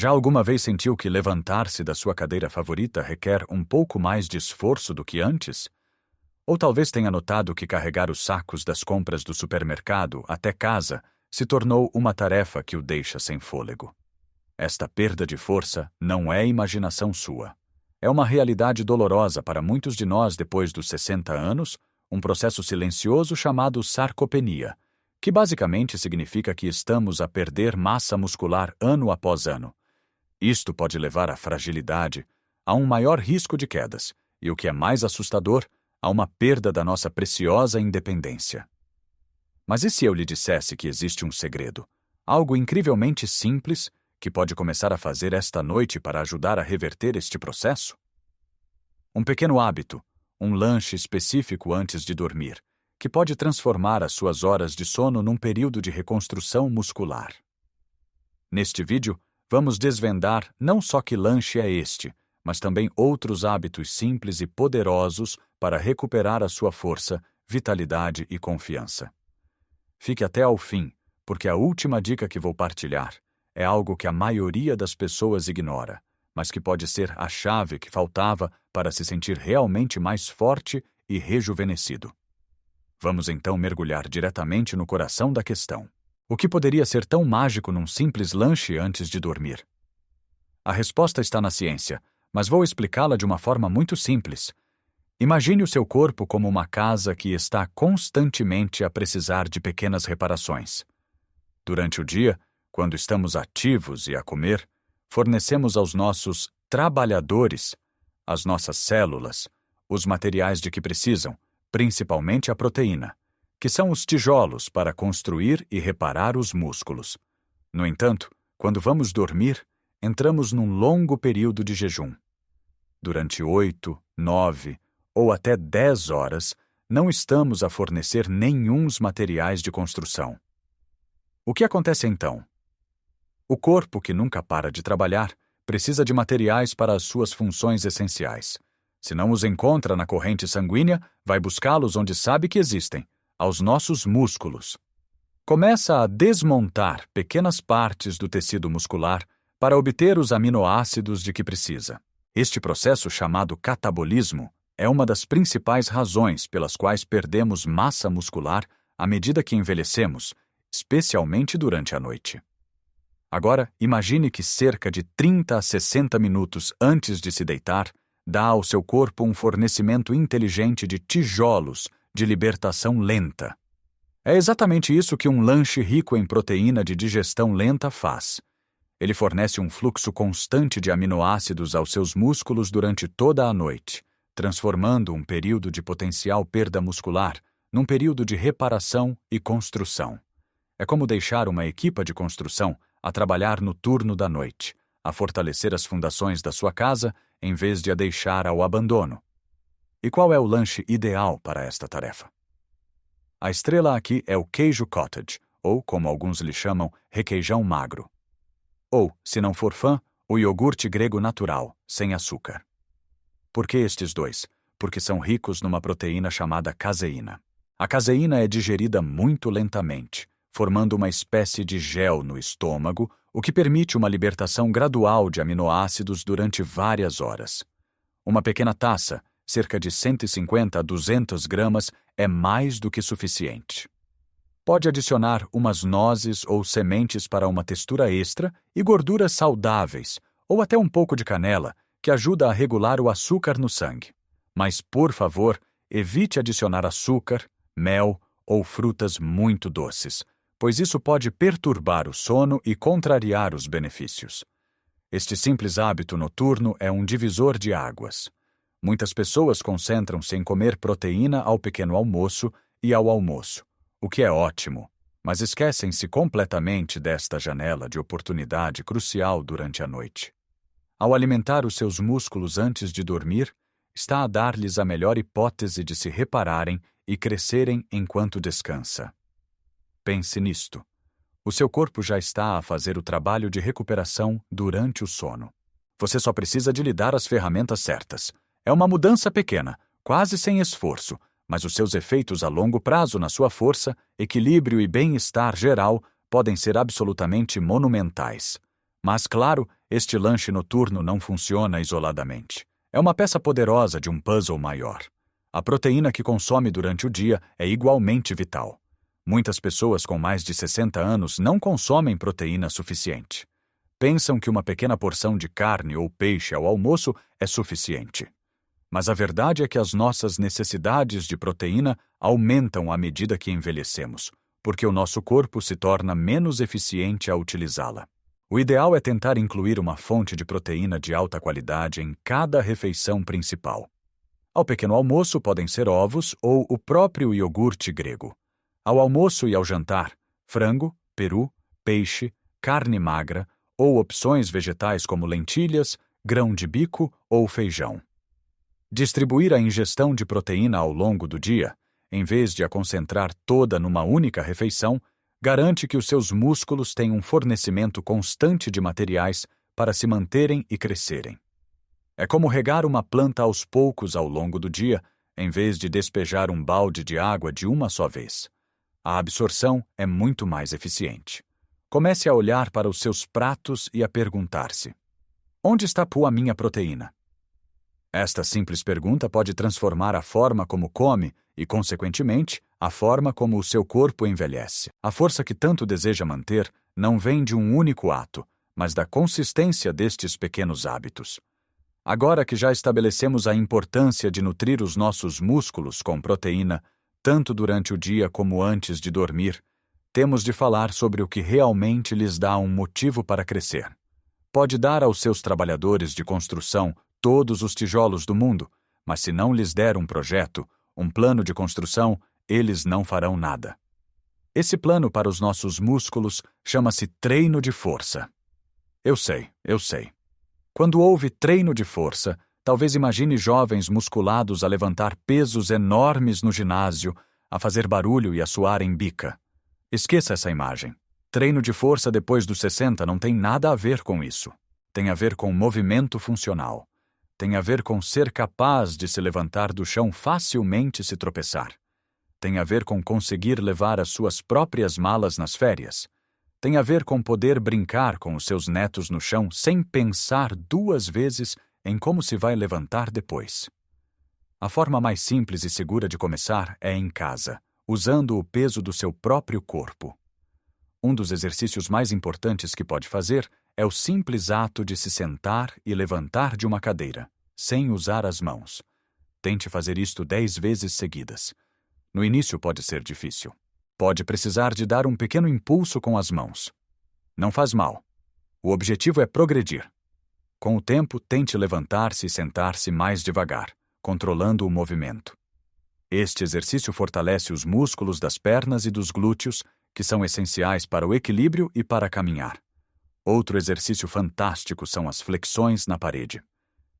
Já alguma vez sentiu que levantar-se da sua cadeira favorita requer um pouco mais de esforço do que antes? Ou talvez tenha notado que carregar os sacos das compras do supermercado até casa se tornou uma tarefa que o deixa sem fôlego. Esta perda de força não é imaginação sua. É uma realidade dolorosa para muitos de nós depois dos 60 anos, um processo silencioso chamado sarcopenia, que basicamente significa que estamos a perder massa muscular ano após ano. Isto pode levar à fragilidade, a um maior risco de quedas e, o que é mais assustador, a uma perda da nossa preciosa independência. Mas e se eu lhe dissesse que existe um segredo, algo incrivelmente simples, que pode começar a fazer esta noite para ajudar a reverter este processo? Um pequeno hábito, um lanche específico antes de dormir, que pode transformar as suas horas de sono num período de reconstrução muscular. Neste vídeo, vamos desvendar não só que lanche é este, mas também outros hábitos simples e poderosos para recuperar a sua força, vitalidade e confiança. Fique até ao fim, porque a última dica que vou partilhar é algo que a maioria das pessoas ignora, mas que pode ser a chave que faltava para se sentir realmente mais forte e rejuvenescido. Vamos então mergulhar diretamente no coração da questão. O que poderia ser tão mágico num simples lanche antes de dormir? A resposta está na ciência, mas vou explicá-la de uma forma muito simples. Imagine o seu corpo como uma casa que está constantemente a precisar de pequenas reparações. Durante o dia, quando estamos ativos e a comer, fornecemos aos nossos trabalhadores, às nossas células, os materiais de que precisam, principalmente a proteína, que são os tijolos para construir e reparar os músculos. No entanto, quando vamos dormir, entramos num longo período de jejum. Durante 8, 9 ou até 10 horas, não estamos a fornecer nenhuns materiais de construção. O que acontece então? O corpo, que nunca para de trabalhar, precisa de materiais para as suas funções essenciais. Se não os encontra na corrente sanguínea, vai buscá-los onde sabe que existem, aos nossos músculos. Começa a desmontar pequenas partes do tecido muscular para obter os aminoácidos de que precisa. Este processo, chamado catabolismo, é uma das principais razões pelas quais perdemos massa muscular à medida que envelhecemos, especialmente durante a noite. Agora, imagine que cerca de 30 a 60 minutos antes de se deitar, dá ao seu corpo um fornecimento inteligente de tijolos de libertação lenta. É exatamente isso que um lanche rico em proteína de digestão lenta faz. Ele fornece um fluxo constante de aminoácidos aos seus músculos durante toda a noite, transformando um período de potencial perda muscular num período de reparação e construção. É como deixar uma equipa de construção a trabalhar no turno da noite, a fortalecer as fundações da sua casa em vez de a deixar ao abandono. E qual é o lanche ideal para esta tarefa? A estrela aqui é o queijo cottage, ou, como alguns lhe chamam, requeijão magro. Ou, se não for fã, o iogurte grego natural, sem açúcar. Por que estes dois? Porque são ricos numa proteína chamada caseína. A caseína é digerida muito lentamente, formando uma espécie de gel no estômago, o que permite uma libertação gradual de aminoácidos durante várias horas. Uma pequena taça, cerca de 150 a 200 gramas, é mais do que suficiente. Pode adicionar umas nozes ou sementes para uma textura extra e gorduras saudáveis, ou até um pouco de canela, que ajuda a regular o açúcar no sangue. Mas, por favor, evite adicionar açúcar, mel ou frutas muito doces, pois isso pode perturbar o sono e contrariar os benefícios. Este simples hábito noturno é um divisor de águas. Muitas pessoas concentram-se em comer proteína ao pequeno almoço e ao almoço, o que é ótimo, mas esquecem-se completamente desta janela de oportunidade crucial durante a noite. Ao alimentar os seus músculos antes de dormir, está a dar-lhes a melhor hipótese de se repararem e crescerem enquanto descansa. Pense nisto. O seu corpo já está a fazer o trabalho de recuperação durante o sono. Você só precisa de lhe dar as ferramentas certas. É uma mudança pequena, quase sem esforço, mas os seus efeitos a longo prazo na sua força, equilíbrio e bem-estar geral podem ser absolutamente monumentais. Mas, claro, Este lanche noturno não funciona isoladamente. É uma peça poderosa de um puzzle maior. A proteína que consome durante o dia é igualmente vital. Muitas pessoas com mais de 60 anos não consomem proteína suficiente. Pensam que uma pequena porção de carne ou peixe ao almoço é suficiente. Mas a verdade é que as nossas necessidades de proteína aumentam à medida que envelhecemos, porque o nosso corpo se torna menos eficiente a utilizá-la. O ideal é tentar incluir uma fonte de proteína de alta qualidade em cada refeição principal. Ao pequeno almoço podem ser ovos ou o próprio iogurte grego. Ao almoço e ao jantar, frango, peru, peixe, carne magra ou opções vegetais como lentilhas, grão de bico ou feijão. Distribuir a ingestão de proteína ao longo do dia, em vez de a concentrar toda numa única refeição, garante que os seus músculos tenham um fornecimento constante de materiais para se manterem e crescerem. É como regar uma planta aos poucos ao longo do dia, em vez de despejar um balde de água de uma só vez. A absorção é muito mais eficiente. Comece a olhar para os seus pratos e a perguntar-se: onde está a minha proteína? Esta simples pergunta pode transformar a forma como come e, consequentemente, a forma como o seu corpo envelhece. A força que tanto deseja manter não vem de um único ato, mas da consistência destes pequenos hábitos. Agora que já estabelecemos a importância de nutrir os nossos músculos com proteína, tanto durante o dia como antes de dormir, temos de falar sobre o que realmente lhes dá um motivo para crescer. Pode dar aos seus trabalhadores de construção todos os tijolos do mundo, mas se não lhes der um projeto, um plano de construção, eles não farão nada. Esse plano para os nossos músculos chama-se treino de força. Eu sei. Quando houve treino de força, talvez imagine jovens musculados a levantar pesos enormes no ginásio, a fazer barulho e a suar em bica. Esqueça essa imagem. Treino de força depois dos 60 não tem nada a ver com isso. Tem a ver com movimento funcional. Tem a ver com ser capaz de se levantar do chão facilmente se tropeçar. Tem a ver com conseguir levar as suas próprias malas nas férias. Tem a ver com poder brincar com os seus netos no chão sem pensar 2 vezes em como se vai levantar depois. A forma mais simples e segura de começar é em casa, usando o peso do seu próprio corpo. Um dos exercícios mais importantes que pode fazer é o simples ato de se sentar e levantar de uma cadeira, sem usar as mãos. Tente fazer isto 10 vezes seguidas. No início pode ser difícil. Pode precisar de dar um pequeno impulso com as mãos. Não faz mal. O objetivo é progredir. Com o tempo, tente levantar-se e sentar-se mais devagar, controlando o movimento. Este exercício fortalece os músculos das pernas e dos glúteos, que são essenciais para o equilíbrio e para caminhar. Outro exercício fantástico são as flexões na parede.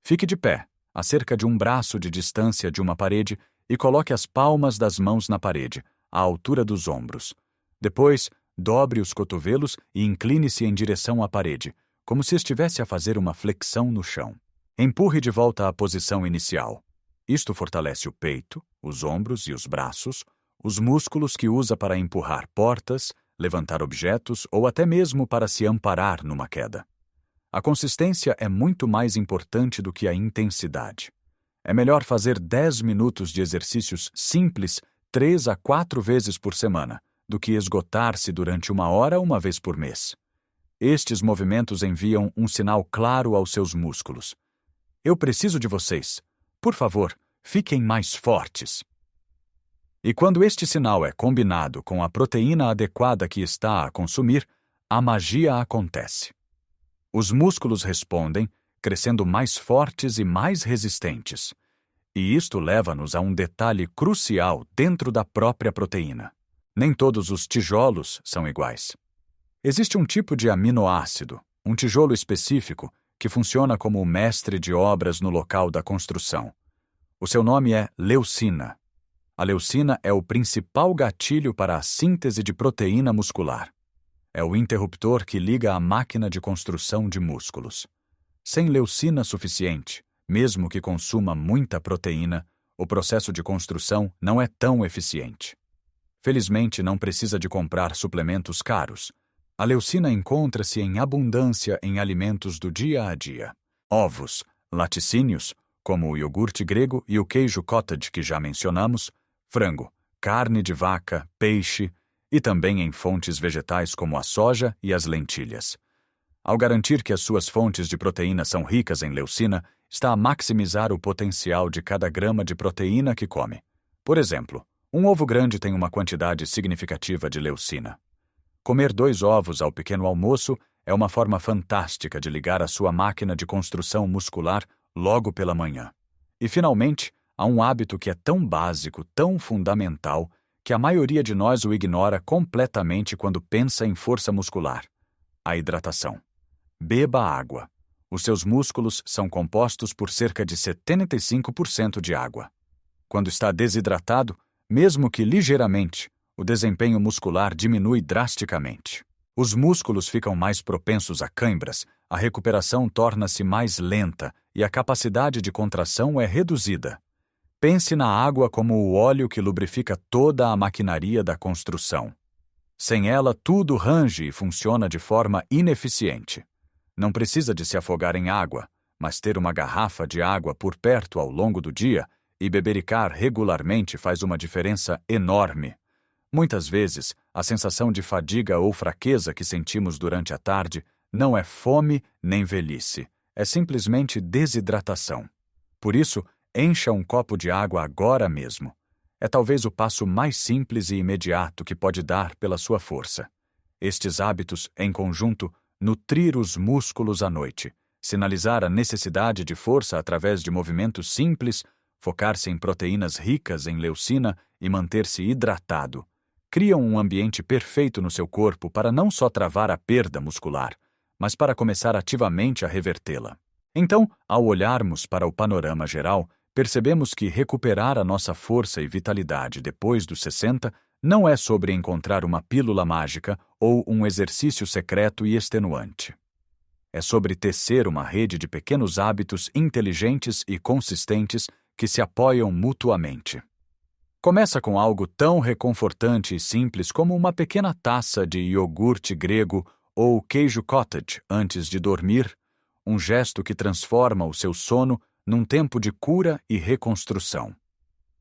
Fique de pé, a cerca de um braço de distância de uma parede, e coloque as palmas das mãos na parede, à altura dos ombros. Depois, dobre os cotovelos e incline-se em direção à parede, como se estivesse a fazer uma flexão no chão. Empurre de volta à posição inicial. Isto fortalece o peito, os ombros e os braços, os músculos que usa para empurrar portas, levantar objetos ou até mesmo para se amparar numa queda. A consistência é muito mais importante do que a intensidade. É melhor fazer 10 minutos de exercícios simples 3 a 4 vezes por semana, do que esgotar-se durante 1 hora uma vez por mês. Estes movimentos enviam um sinal claro aos seus músculos. Eu preciso de vocês. Por favor, fiquem mais fortes. E quando este sinal é combinado com a proteína adequada que está a consumir, a magia acontece. Os músculos respondem, crescendo mais fortes e mais resistentes. E isto leva-nos a um detalhe crucial dentro da própria proteína. Nem todos os tijolos são iguais. Existe um tipo de aminoácido, um tijolo específico, que funciona como o mestre de obras no local da construção. O seu nome é leucina. A leucina é o principal gatilho para a síntese de proteína muscular. É o interruptor que liga a máquina de construção de músculos. Sem leucina suficiente, mesmo que consuma muita proteína, o processo de construção não é tão eficiente. Felizmente, não precisa de comprar suplementos caros. A leucina encontra-se em abundância em alimentos do dia a dia. Ovos, laticínios, como o iogurte grego e o queijo cottage que já mencionamos, frango, carne de vaca, peixe e também em fontes vegetais como a soja e as lentilhas. Ao garantir que as suas fontes de proteína são ricas em leucina, está a maximizar o potencial de cada grama de proteína que come. Por exemplo, um ovo grande tem uma quantidade significativa de leucina. Comer 2 ovos ao pequeno almoço é uma forma fantástica de ligar a sua máquina de construção muscular logo pela manhã. E, finalmente, há um hábito que é tão básico, tão fundamental, que a maioria de nós o ignora completamente quando pensa em força muscular: a hidratação. Beba água. Os seus músculos são compostos por cerca de 75% de água. Quando está desidratado, mesmo que ligeiramente, o desempenho muscular diminui drasticamente. Os músculos ficam mais propensos a cãibras, a recuperação torna-se mais lenta e a capacidade de contração é reduzida. Pense na água como o óleo que lubrifica toda a maquinaria da construção. Sem ela, tudo range e funciona de forma ineficiente. Não precisa de se afogar em água, mas ter uma garrafa de água por perto ao longo do dia e bebericar regularmente faz uma diferença enorme. Muitas vezes, a sensação de fadiga ou fraqueza que sentimos durante a tarde não é fome nem velhice, é simplesmente desidratação. Por isso, encha um copo de água agora mesmo. É talvez o passo mais simples e imediato que pode dar pela sua força. Estes hábitos, em conjunto, nutrir os músculos à noite, sinalizar a necessidade de força através de movimentos simples, focar-se em proteínas ricas em leucina e manter-se hidratado, criam um ambiente perfeito no seu corpo para não só travar a perda muscular, mas para começar ativamente a revertê-la. Então, ao olharmos para o panorama geral, percebemos que recuperar a nossa força e vitalidade depois dos 60 não é sobre encontrar uma pílula mágica ou um exercício secreto e extenuante. É sobre tecer uma rede de pequenos hábitos inteligentes e consistentes que se apoiam mutuamente. Começa com algo tão reconfortante e simples como uma pequena taça de iogurte grego ou queijo cottage antes de dormir, um gesto que transforma o seu sono num tempo de cura e reconstrução.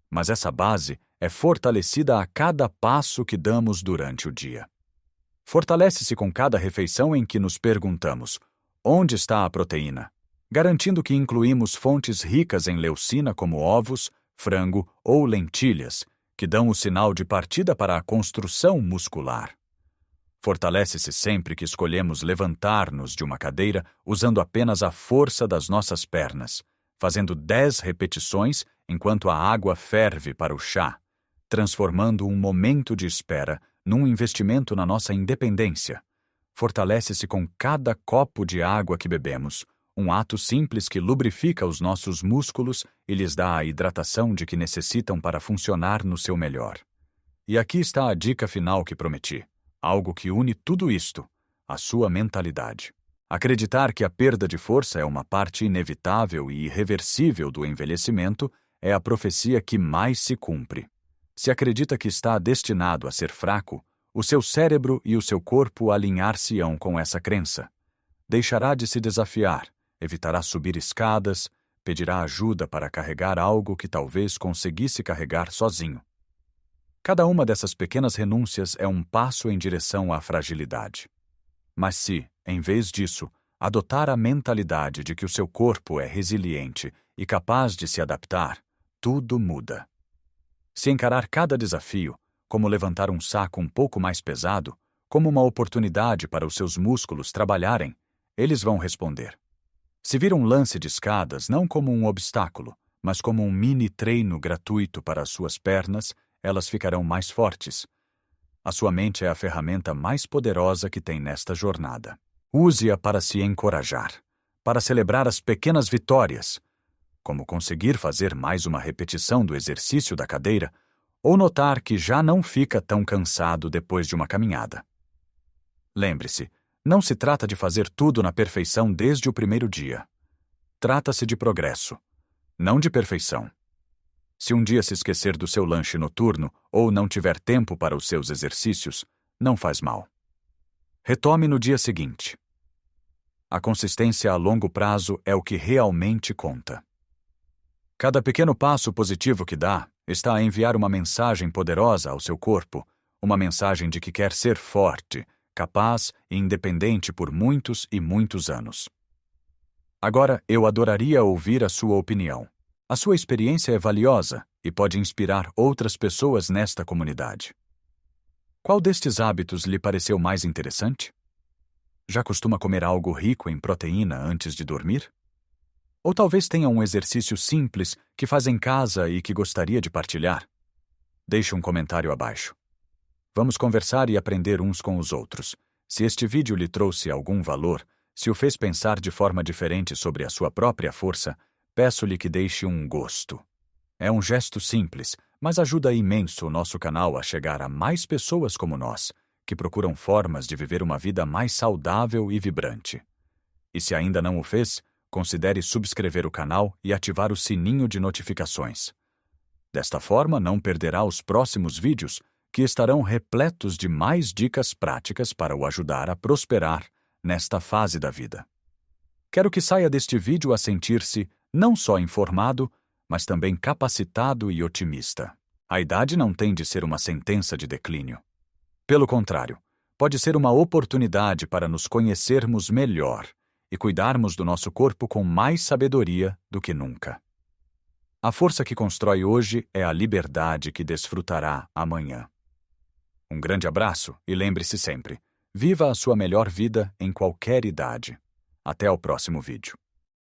Mas essa base é fortalecida a cada passo que damos durante o dia. Fortalece-se com cada refeição em que nos perguntamos: onde está a proteína? Garantindo que incluímos fontes ricas em leucina como ovos, frango ou lentilhas, que dão o sinal de partida para a construção muscular. Fortalece-se sempre que escolhemos levantar-nos de uma cadeira usando apenas a força das nossas pernas, fazendo 10 repetições enquanto a água ferve para o chá, transformando um momento de espera num investimento na nossa independência. Fortalece-se com cada copo de água que bebemos, um ato simples que lubrifica os nossos músculos e lhes dá a hidratação de que necessitam para funcionar no seu melhor. E aqui está a dica final que prometi, algo que une tudo isto: a sua mentalidade. Acreditar que a perda de força é uma parte inevitável e irreversível do envelhecimento é a profecia que mais se cumpre. Se acredita que está destinado a ser fraco, o seu cérebro e o seu corpo alinhar-se-ão com essa crença. Deixará de se desafiar, evitará subir escadas, pedirá ajuda para carregar algo que talvez conseguisse carregar sozinho. Cada uma dessas pequenas renúncias é um passo em direção à fragilidade. Mas se, em vez disso, adotar a mentalidade de que o seu corpo é resiliente e capaz de se adaptar, tudo muda. Se encarar cada desafio, como levantar um saco um pouco mais pesado, como uma oportunidade para os seus músculos trabalharem, eles vão responder. Se vir um lance de escadas não como um obstáculo, mas como um mini treino gratuito para as suas pernas, elas ficarão mais fortes. A sua mente é a ferramenta mais poderosa que tem nesta jornada. Use-a para se encorajar, para celebrar as pequenas vitórias, como conseguir fazer mais uma repetição do exercício da cadeira, ou notar que já não fica tão cansado depois de uma caminhada. Lembre-se, não se trata de fazer tudo na perfeição desde o primeiro dia. Trata-se de progresso, não de perfeição. Se um dia se esquecer do seu lanche noturno ou não tiver tempo para os seus exercícios, não faz mal. Retome no dia seguinte. A consistência a longo prazo é o que realmente conta. Cada pequeno passo positivo que dá está a enviar uma mensagem poderosa ao seu corpo, uma mensagem de que quer ser forte, capaz e independente por muitos e muitos anos. Agora, eu adoraria ouvir a sua opinião. A sua experiência é valiosa e pode inspirar outras pessoas nesta comunidade. Qual destes hábitos lhe pareceu mais interessante? Já costuma comer algo rico em proteína antes de dormir? Ou talvez tenha um exercício simples que faz em casa e que gostaria de partilhar? Deixe um comentário abaixo. Vamos conversar e aprender uns com os outros. Se este vídeo lhe trouxe algum valor, se o fez pensar de forma diferente sobre a sua própria força, peço-lhe que deixe um gosto. É um gesto simples, mas ajuda imenso o nosso canal a chegar a mais pessoas como nós, que procuram formas de viver uma vida mais saudável e vibrante. E se ainda não o fez, considere subscrever o canal e ativar o sininho de notificações. Desta forma, não perderá os próximos vídeos, que estarão repletos de mais dicas práticas para o ajudar a prosperar nesta fase da vida. Quero que saia deste vídeo a sentir-se não só informado, mas também capacitado e otimista. A idade não tem de ser uma sentença de declínio. Pelo contrário, pode ser uma oportunidade para nos conhecermos melhor e cuidarmos do nosso corpo com mais sabedoria do que nunca. A força que constrói hoje é a liberdade que desfrutará amanhã. Um grande abraço e lembre-se sempre, viva a sua melhor vida em qualquer idade. Até o próximo vídeo.